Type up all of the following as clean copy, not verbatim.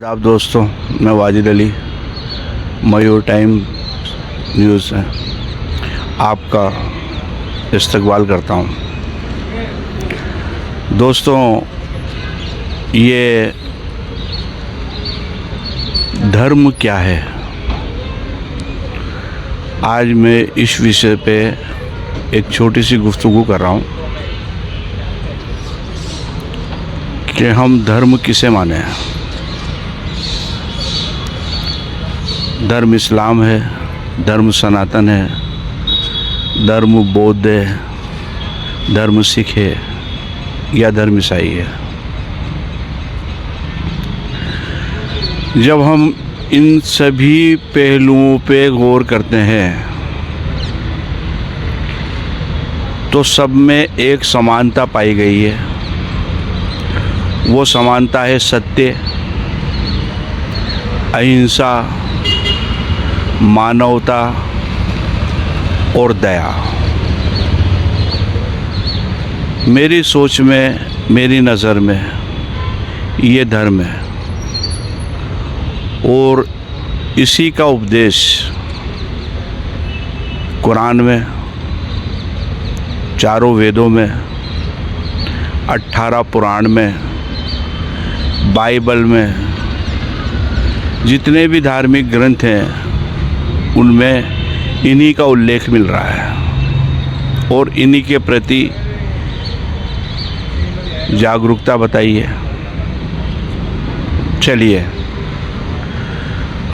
आप दोस्तों, मैं वाजिद अली मयूर टाइम न्यूज़ है आपका इस्तकबाल करता हूँ। दोस्तों, ये धर्म क्या है, आज मैं इस विषय पे एक छोटी सी गुफ्तगू कर रहा हूँ कि हम धर्म किसे माने हैं। धर्म इस्लाम है, धर्म सनातन है, धर्म बौद्ध है, धर्म सिख है या धर्म ईसाई है। जब हम इन सभी पहलुओं पे गौर करते हैं तो सब में एक समानता पाई गई है। वो समानता है सत्य, अहिंसा, मानवता और दया। मेरी सोच में, मेरी नज़र में ये धर्म है और इसी का उपदेश कुरान में, चारों वेदों में, 18 पुराण में, बाइबल में, जितने भी धार्मिक ग्रंथ हैं उनमें इन्हीं का उल्लेख मिल रहा है और इन्हीं के प्रति जागरूकता बताई है। चलिए,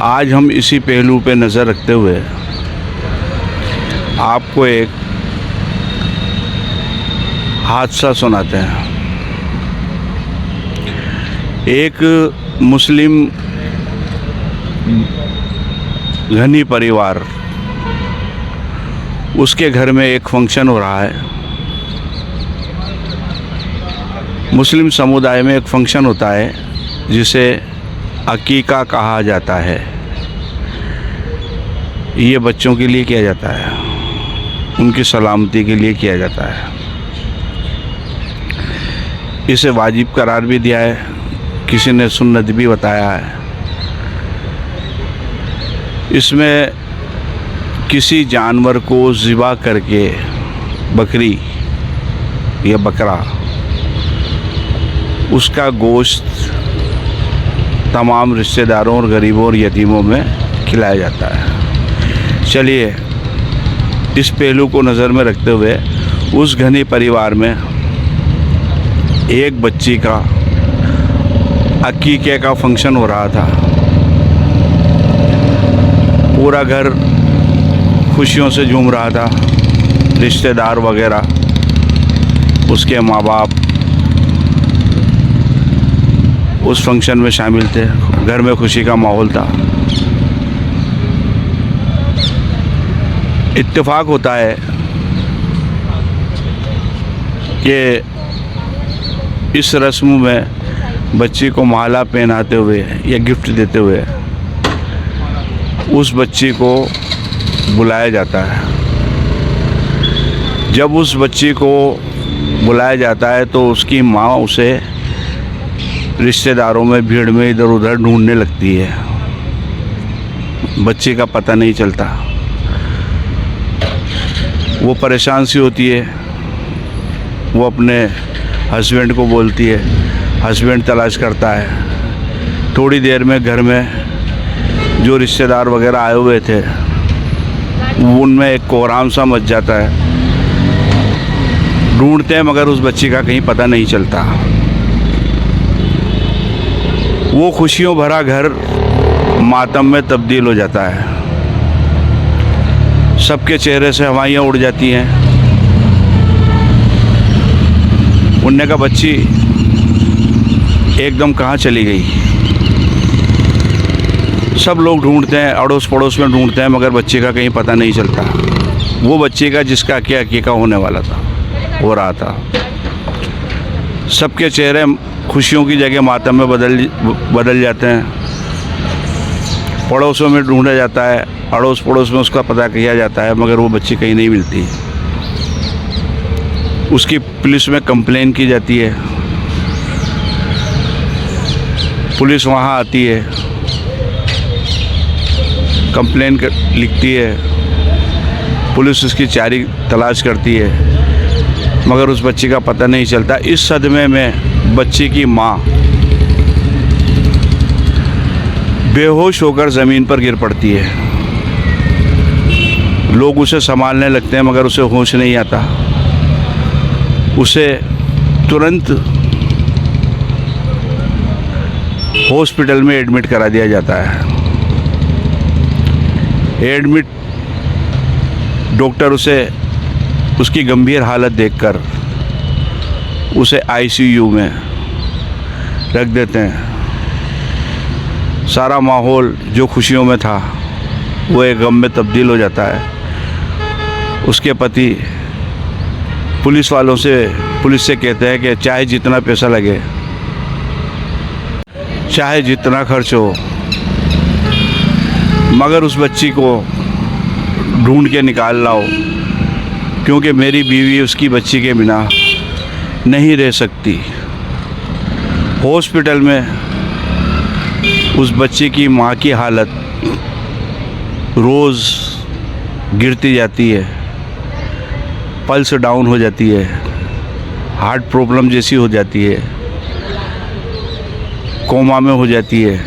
आज हम इसी पहलू पे नज़र रखते हुए आपको एक हादसा सुनाते हैं। एक मुस्लिम घनी परिवार, उसके घर में एक फंक्शन हो रहा है। मुस्लिम समुदाय में एक फंक्शन होता है जिसे अकीका कहा जाता है। ये बच्चों के लिए किया जाता है, उनकी सलामती के लिए किया जाता है। इसे वाजिब करार भी दिया है, किसी ने सुन्नत भी बताया है। इसमें किसी जानवर को ज़िबा करके, बकरी या बकरा, उसका गोश्त तमाम रिश्तेदारों और गरीबों और यतीमों में खिलाया जाता है। चलिए, इस पहलू को नज़र में रखते हुए उस घने परिवार में एक बच्ची का अकीके का फंक्शन हो रहा था। पूरा घर खुशियों से झूम रहा था। रिश्तेदार वगैरह, उसके माँ बाप उस फंक्शन में शामिल थे। घर में खुशी का माहौल था। इत्तेफाक होता है कि इस रस्म में बच्ची को माला पहनाते हुए या गिफ्ट देते हुए उस बच्ची को बुलाया जाता है। जब उस बच्ची को बुलाया जाता है तो उसकी माँ उसे रिश्तेदारों में, भीड़ में इधर उधर ढूंढने लगती है। बच्ची का पता नहीं चलता। वो परेशान सी होती है। वो अपने हस्बैंड को बोलती है, हस्बैंड तलाश करता है। थोड़ी देर में घर में जो रिश्तेदार वगैरह आए हुए थे उनमें एक कोहराम सा मच जाता है। ढूंढते हैं मगर उस बच्ची का कहीं पता नहीं चलता। वो खुशियों भरा घर मातम में तब्दील हो जाता है। सबके चेहरे से हवाइयाँ उड़ जाती हैं। उनने कहा, बच्ची एकदम कहाँ चली गई। सब लोग ढूंढते हैं, अड़ोस पड़ोस में ढूंढते हैं मगर बच्चे का कहीं पता नहीं चलता। वो बच्चे का जिसका क्या अकीका होने वाला था, हो रहा था। सबके चेहरे खुशियों की जगह मातम में बदल जाते हैं। पड़ोसों में ढूंढा जाता है, अड़ोस पड़ोस में उसका पता किया जाता है मगर वो बच्ची कहीं नहीं मिलती। उसकी पुलिस में कंप्लेन की जाती है। पुलिस वहाँ आती है, कंप्लेन लिखती है, पुलिस उसकी चारी तलाश करती है, मगर उस बच्ची का पता नहीं चलता। इस सदमे में बच्ची की माँ बेहोश होकर ज़मीन पर गिर पड़ती है। लोग उसे संभालने लगते हैं मगर उसे होश नहीं आता। उसे तुरंत हॉस्पिटल में एडमिट करा दिया जाता है। एडमिट डॉक्टर उसे उसकी गंभीर हालत देखकर उसे आईसीयू में रख देते हैं। सारा माहौल जो खुशियों में था वो एक गम में तब्दील हो जाता है। उसके पति पुलिस से कहते हैं कि चाहे जितना पैसा लगे, चाहे जितना खर्च हो, मगर उस बच्ची को ढूंढ के निकाल लाओ, क्योंकि मेरी बीवी उसकी बच्ची के बिना नहीं रह सकती। हॉस्पिटल में उस बच्ची की माँ की हालत रोज़ गिरती जाती है, पल्स डाउन हो जाती है, हार्ट प्रॉब्लम जैसी हो जाती है, कोमा में हो जाती है।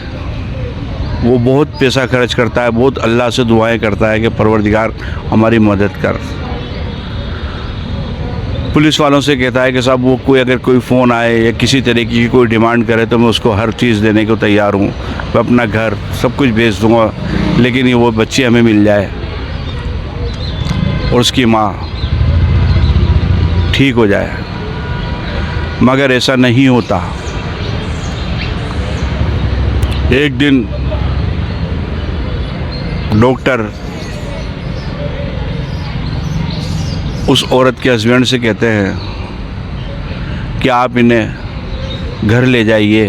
वो बहुत पैसा खर्च करता है, बहुत अल्लाह से दुआएं करता है कि परवरदिगार हमारी मदद कर। पुलिस वालों से कहता है कि साहब वो अगर कोई फ़ोन आए या किसी तरीके की कोई डिमांड करे तो मैं उसको हर चीज़ देने को तैयार हूँ, मैं अपना घर सब कुछ बेच दूँगा, लेकिन ये वो बच्ची हमें मिल जाए और उसकी माँ ठीक हो जाए। मगर ऐसा नहीं होता। एक दिन डॉक्टर उस औरत के हस्बैंड से कहते हैं कि आप इन्हें घर ले जाइए,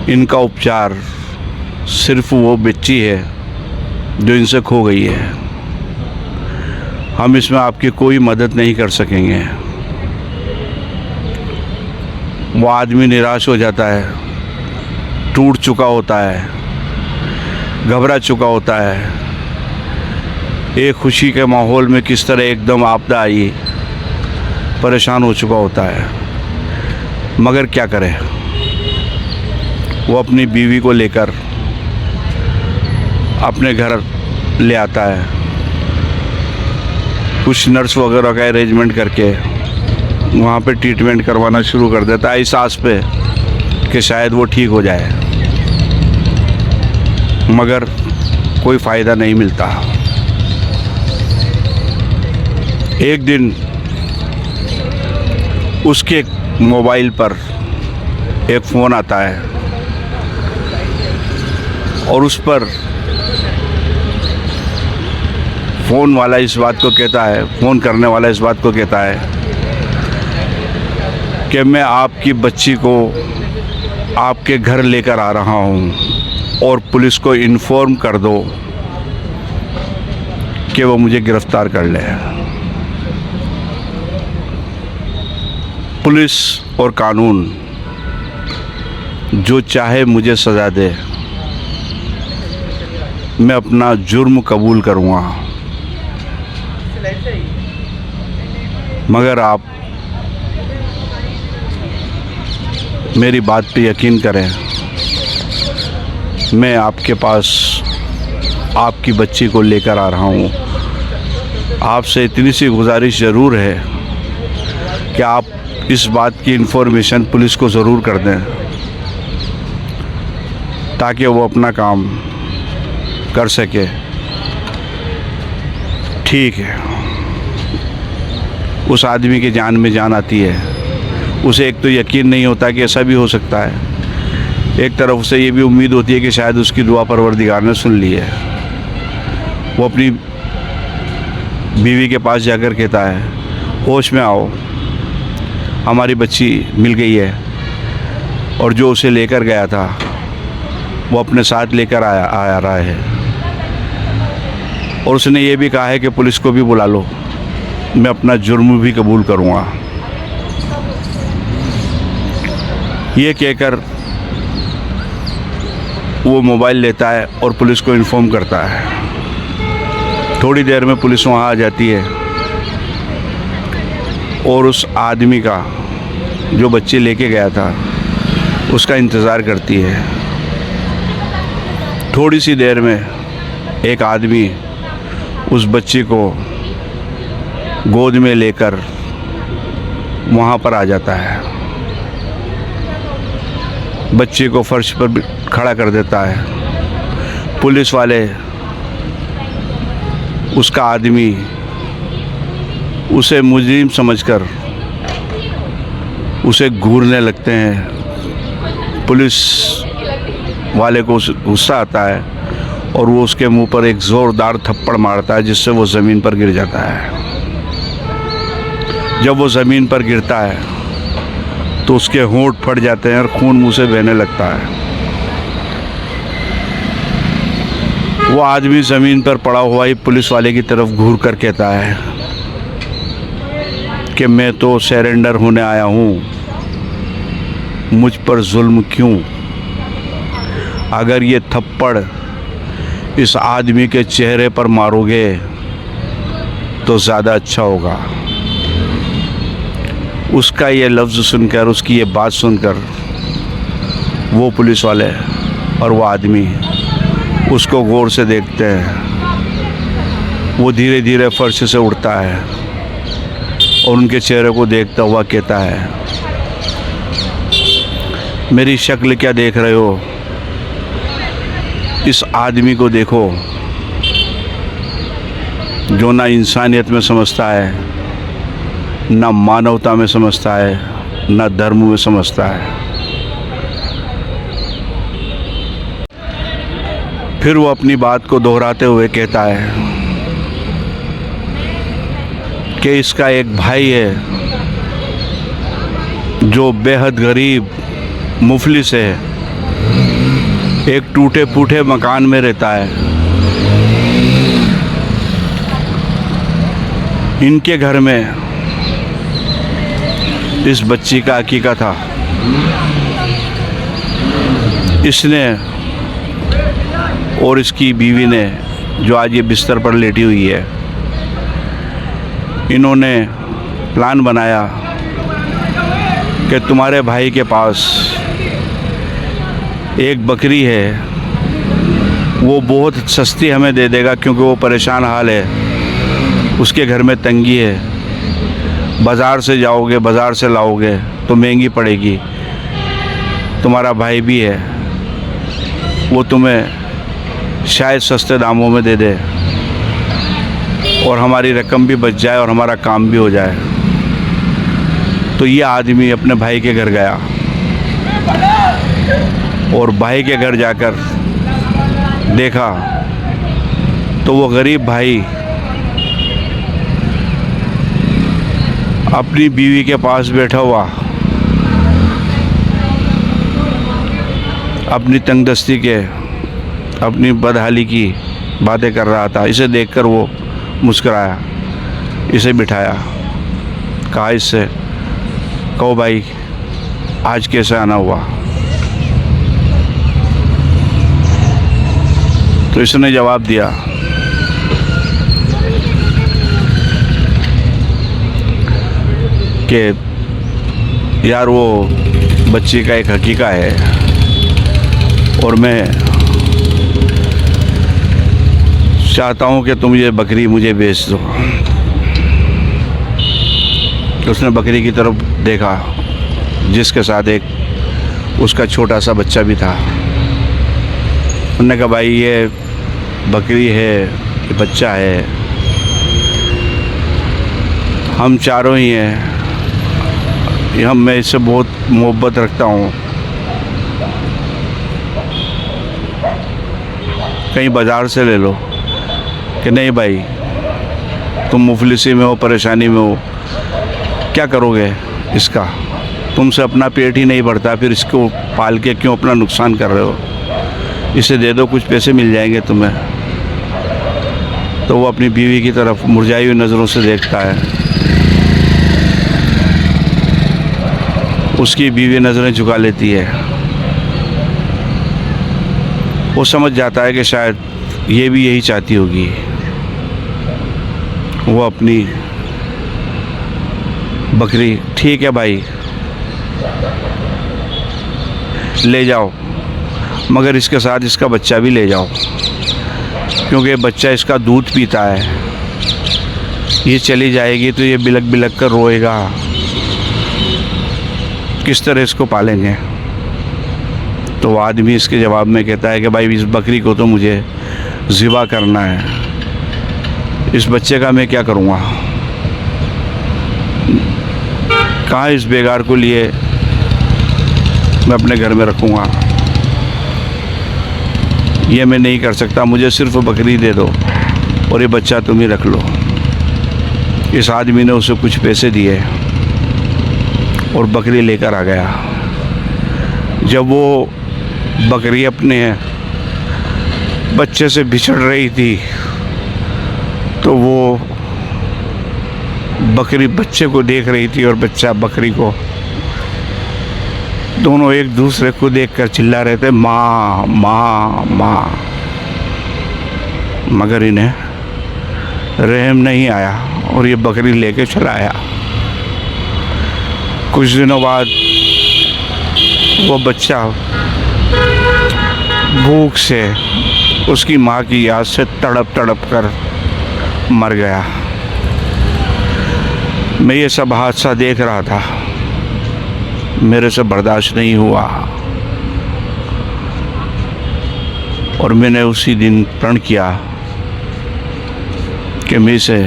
इनका उपचार सिर्फ वो बच्ची है जो इनसे खो गई है, हम इसमें आपकी कोई मदद नहीं कर सकेंगे। वो आदमी निराश हो जाता है, टूट चुका होता है, घबरा चुका होता है। एक खुशी के माहौल में किस तरह एकदम आपदा आई, परेशान हो चुका होता है। मगर क्या करे, वो अपनी बीवी को लेकर अपने घर ले आता है, कुछ नर्स वगैरह का अरेंजमेंट करके वहाँ पे ट्रीटमेंट करवाना शुरू कर देता है इस आस पे कि शायद वो ठीक हो जाए, मगर कोई फ़ायदा नहीं मिलता। एक दिन उसके मोबाइल पर एक फ़ोन आता है और उस पर फ़ोन वाला इस बात को कहता है, फ़ोन करने वाला इस बात को कहता है कि मैं आपकी बच्ची को आपके घर लेकर आ रहा हूँ और पुलिस को इन्फॉर्म कर दो कि वो मुझे गिरफ़्तार कर ले। पुलिस और कानून जो चाहे मुझे सज़ा दे, मैं अपना जुर्म कबूल करूँगा, मगर आप मेरी बात पे यकीन करें, मैं आपके पास आपकी बच्ची को लेकर आ रहा हूँ। आपसे इतनी सी गुजारिश ज़रूर है कि आप इस बात की इन्फॉर्मेशन पुलिस को ज़रूर कर दें, ताकि वो अपना काम कर सके। ठीक है, उस आदमी की जान में जान आती है। उसे एक तो यकीन नहीं होता कि ऐसा भी हो सकता है, एक तरफ उसे ये भी उम्मीद होती है कि शायद उसकी दुआ परवरदिगार ने सुन ली है। वो अपनी बीवी के पास जाकर कहता है, होश में आओ, हमारी बच्ची मिल गई है, और जो उसे लेकर गया था वो अपने साथ लेकर आ रहा है, और उसने ये भी कहा है कि पुलिस को भी बुला लो, मैं अपना जुर्म भी कबूल करूँगा। ये कहकर वो मोबाइल लेता है और पुलिस को इन्फॉर्म करता है। थोड़ी देर में पुलिस वहाँ आ जाती है और उस आदमी का जो बच्चे लेके गया था उसका इंतज़ार करती है। थोड़ी सी देर में एक आदमी उस बच्चे को गोद में लेकर वहाँ पर आ जाता है, बच्चे को फर्श पर खड़ा कर देता है। पुलिस वाले उसका आदमी उसे मुजरिम समझकर उसे घूरने लगते हैं। पुलिस वाले को गुस्सा आता है और वो उसके मुंह पर एक ज़ोरदार थप्पड़ मारता है, जिससे वो ज़मीन पर गिर जाता है। जब वो ज़मीन पर गिरता है तो उसके होंठ फट जाते हैं और खून मुंह से बहने लगता है। वो आदमी ज़मीन पर पड़ा हुआ ही पुलिस वाले की तरफ घूर कर कहता है कि मैं तो सरेंडर होने आया हूँ, मुझ पर जुल्म क्यों? अगर ये थप्पड़ इस आदमी के चेहरे पर मारोगे तो ज़्यादा अच्छा होगा। उसका ये लफ्ज़ सुनकर, उसकी ये बात सुनकर वो पुलिस वाले और वो आदमी उसको गौर से देखते हैं। वो धीरे धीरे फर्श से उठता है और उनके चेहरे को देखता हुआ कहता है, मेरी शक्ल क्या देख रहे हो? इस आदमी को देखो जो ना इंसानियत में समझता है, ना मानवता में समझता है, ना धर्म में समझता है। फिर वो अपनी बात को दोहराते हुए कहता है कि इसका एक भाई है जो बेहद गरीब मुफलिस है, एक टूटे फूटे मकान में रहता है। इनके घर में इस बच्ची का अकीका था। इसने और इसकी बीवी ने, जो आज ये बिस्तर पर लेटी हुई है, इन्होंने प्लान बनाया कि तुम्हारे भाई के पास एक बकरी है, वो बहुत सस्ती हमें दे देगा क्योंकि वो परेशान हाल है, उसके घर में तंगी है। बाज़ार से जाओगे, बाज़ार से लाओगे तो महंगी पड़ेगी। तुम्हारा भाई भी है, वो तुम्हें शायद सस्ते दामों में दे दे और हमारी रकम भी बच जाए और हमारा काम भी हो जाए। तो ये आदमी अपने भाई के घर गया और भाई के घर जाकर देखा तो वो गरीब भाई अपनी बीवी के पास बैठा हुआ अपनी तंगदस्ती के, अपनी बदहाली की बातें कर रहा था। इसे देखकर वो मुस्कुराया, इसे बिठाया, कहा इससे, कहो भाई आज कैसे आना हुआ? तो इसने जवाब दिया कि यार वो बच्ची का एक हकीका है और मैं चाहता हूँ कि तुम ये बकरी मुझे बेच दो। उसने बकरी की तरफ देखा जिसके साथ एक उसका छोटा सा बच्चा भी था। उन्होंने कहा भाई ये बकरी है, ये बच्चा है, हम चारों ही हैं, मैं इससे बहुत मोहब्बत रखता हूँ, कहीं बाज़ार से ले लो। कि नहीं भाई तुम मुफलिसी में हो, परेशानी में हो, क्या करोगे इसका? तुमसे अपना पेट ही नहीं भरता, फिर इसको पाल के क्यों अपना नुकसान कर रहे हो? इसे दे दो, कुछ पैसे मिल जाएंगे तुम्हें। तो वो अपनी बीवी की तरफ मुरझाई हुई नज़रों से देखता है। उसकी बीवी नज़रें झुका लेती है वो समझ जाता है कि शायद ये भी यही चाहती होगी। वो अपनी बकरी, ठीक है भाई ले जाओ, मगर इसके साथ इसका बच्चा भी ले जाओ, क्योंकि बच्चा इसका दूध पीता है। ये चली जाएगी तो ये बिलक बिलक कर रोएगा, किस तरह इसको पालेंगे। तो वो आदमी इसके जवाब में कहता है कि भाई इस बकरी को तो मुझे ज़िबा करना है, इस बच्चे का मैं क्या करूँगा, कहाँ इस बेगार को लिए मैं अपने घर में रखूँगा, ये मैं नहीं कर सकता, मुझे सिर्फ बकरी दे दो और ये बच्चा तुम ही रख लो। इस आदमी ने उसे कुछ पैसे दिए और बकरी लेकर आ गया। जब वो बकरी अपने बच्चे से बिछड़ रही थी तो वो बकरी बच्चे को देख रही थी और बच्चा बकरी को, दोनों एक दूसरे को देखकर चिल्ला रहे थे माँ माँ माँ, मगर इन्हें रहम नहीं आया और ये बकरी लेके चला आया। कुछ दिनों बाद वो बच्चा भूख से उसकी माँ की याद से तड़प तड़प कर मर गया। मैं ये सब हादसा देख रहा था, मेरे से बर्दाश्त नहीं हुआ और मैंने उसी दिन प्रण किया कि मैं इसे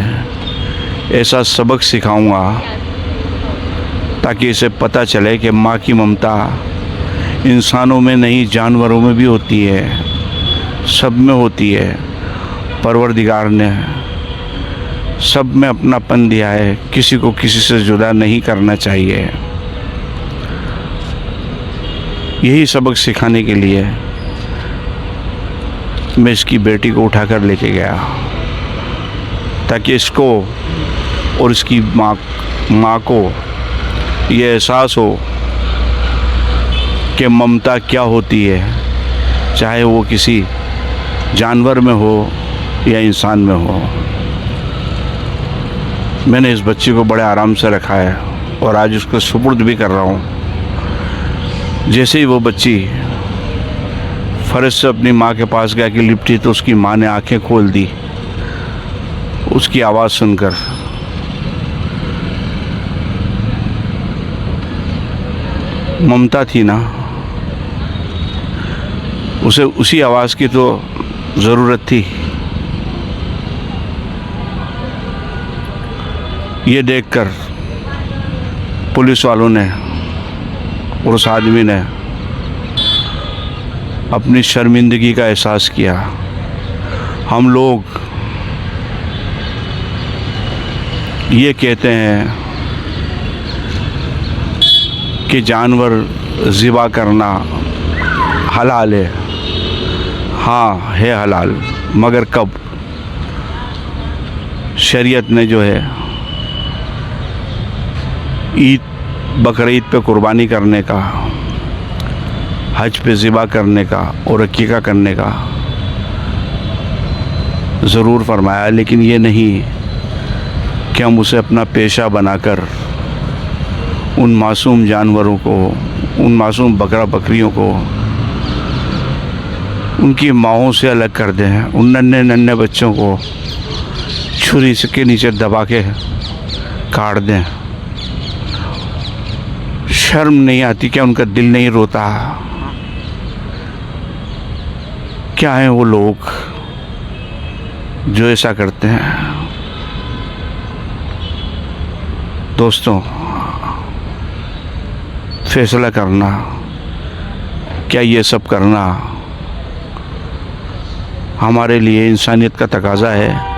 ऐसा सबक सिखाऊंगा ताकि इसे पता चले कि माँ की ममता इंसानों में नहीं जानवरों में भी होती है, सब में होती है। परवरदिगार ने सब में अपनापन दिया है, किसी को किसी से जुदा नहीं करना चाहिए। यही सबक सिखाने के लिए मैं इसकी बेटी को उठाकर लेके गया ताकि इसको और इसकी माँ को ये एहसास हो कि ममता क्या होती है, चाहे वो किसी जानवर में हो या इंसान में हो। मैंने इस बच्ची को बड़े आराम से रखा है और आज उसको सुपुर्द भी कर रहा हूँ। जैसे ही वो बच्ची फर्ज से अपनी माँ के पास गया कि लिपटी तो उसकी माँ ने आंखें खोल दी उसकी आवाज़ सुनकर। ममता थी ना, उसे उसी आवाज़ की तो ज़रूरत थी। ये देखकर पुलिस वालों ने और उस आदमी ने अपनी शर्मिंदगी का एहसास किया। हम लोग ये कहते हैं कि जानवर ज़िबा करना हलाल है। हाँ है हलाल, मगर कब? शरीयत ने जो है ईद बकरीद पे कुर्बानी करने का, हज पे ज़िबा करने का और अकीक़ा करने का ज़रूर फरमाया, लेकिन ये नहीं कि हम उसे अपना पेशा बनाकर उन मासूम जानवरों को, उन मासूम बकरा बकरियों को उनकी माँओं से अलग कर दें, उन नन्हे नन्हे बच्चों को छुरी के नीचे दबा के काट दें। शर्म नहीं आती? क्या उनका दिल नहीं रोता? क्या हैं वो लोग जो ऐसा करते हैं? दोस्तों, फैसला करना, क्या ये सब करना हमारे लिए इंसानियत का तकाजा है?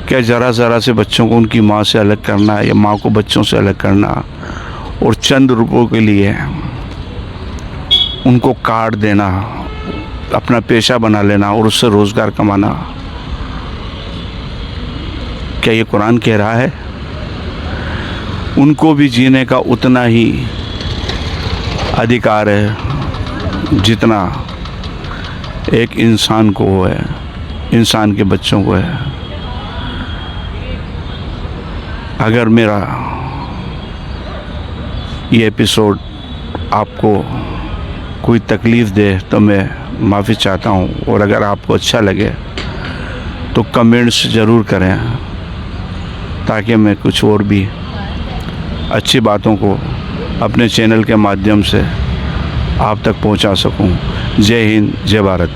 क्या ज़रा ज़रा से बच्चों को उनकी माँ से अलग करना या माँ को बच्चों से अलग करना और चंद रुपयों के लिए उनको काट देना, अपना पेशा बना लेना और उससे रोज़गार कमाना, क्या ये कुरान कह रहा है? उनको भी जीने का उतना ही अधिकार है जितना एक इंसान को है, इंसान के बच्चों को है। अगर मेरा ये एपिसोड आपको कोई तकलीफ़ दे तो मैं माफ़ी चाहता हूँ, और अगर आपको अच्छा लगे तो कमेंट्स ज़रूर करें, ताकि मैं कुछ और भी अच्छी बातों को अपने चैनल के माध्यम से आप तक पहुंचा सकूं। जय हिंद, जय भारत।